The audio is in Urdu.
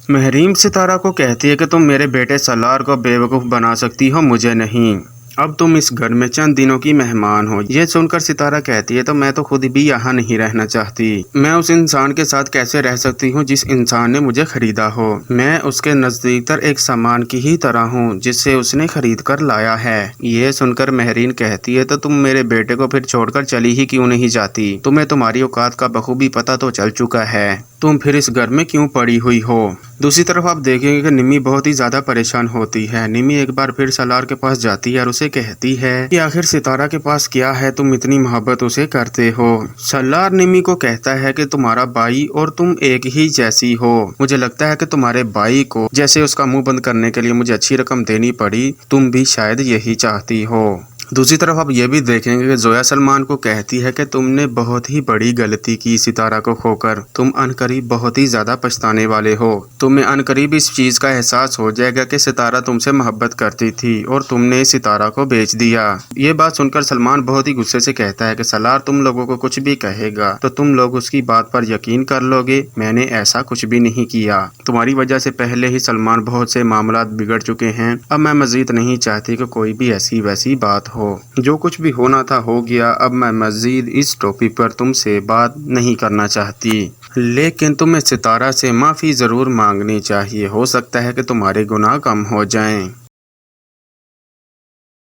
مہرین ستارہ کو کہتی ہے کہ تم میرے بیٹے سالار کو بیوقوف بنا سکتی ہو، مجھے نہیں۔ اب تم اس گھر میں چند دنوں کی مہمان ہو۔ یہ سن کر ستارہ کہتی ہے تو میں تو خود بھی یہاں نہیں رہنا چاہتی۔ میں اس انسان کے ساتھ کیسے رہ سکتی ہوں جس انسان نے مجھے خریدا ہو؟ میں اس کے نزدیک تر ایک سامان کی ہی طرح ہوں جسے اس نے خرید کر لایا ہے۔ یہ سن کر مہرین کہتی ہے تو تم میرے بیٹے کو پھر چھوڑ کر چلی ہی کیوں نہیں جاتی؟ تمہیں تمہاری اوقات کا بخوبی پتہ تو چل چکا ہے، تم پھر اس گھر میں کیوں پڑی ہوئی ہو؟ دوسری طرف آپ دیکھیں گے کہ نمی بہت ہی زیادہ پریشان ہوتی ہے۔ نمی ایک بار پھر سالار کے پاس جاتی ہے اور اسے کہتی ہے کہ آخر ستارہ کے پاس کیا ہے، تم اتنی محبت اسے کرتے ہو؟ سالار نمی کو کہتا ہے کہ تمہارا بھائی اور تم ایک ہی جیسی ہو۔ مجھے لگتا ہے کہ تمہارے بھائی کو جیسے اس کا منہ بند کرنے کے لیے مجھے اچھی رقم دینی پڑی، تم بھی شاید یہی چاہتی ہو۔ دوسری طرف آپ یہ بھی دیکھیں گے کہ زویا سلمان کو کہتی ہے کہ تم نے بہت ہی بڑی غلطی کی ستارہ کو کھو کر، تم عنقریب بہت ہی زیادہ پچھتانے والے ہو۔ تمہیں عنقریب اس چیز کا احساس ہو جائے گا کہ ستارہ تم سے محبت کرتی تھی اور تم نے ستارہ کو بیچ دیا۔ یہ بات سن کر سلمان بہت ہی غصے سے کہتا ہے کہ سالار تم لوگوں کو کچھ بھی کہے گا تو تم لوگ اس کی بات پر یقین کر لو گے، میں نے ایسا کچھ بھی نہیں کیا۔ تمہاری وجہ سے پہلے ہی سلمان بہت سے معاملات بگڑ چکے ہیں، اب میں مزید نہیں چاہتی کہ کوئی بھی ایسی ویسی بات ہو۔ جو کچھ بھی ہونا تھا ہو گیا، اب میں مزید اس ٹاپک پر تم سے بات نہیں کرنا چاہتی، لیکن تمہیں ستارہ سے معافی ضرور مانگنی چاہیے، ہو سکتا ہے کہ تمہارے گناہ کم ہو جائیں۔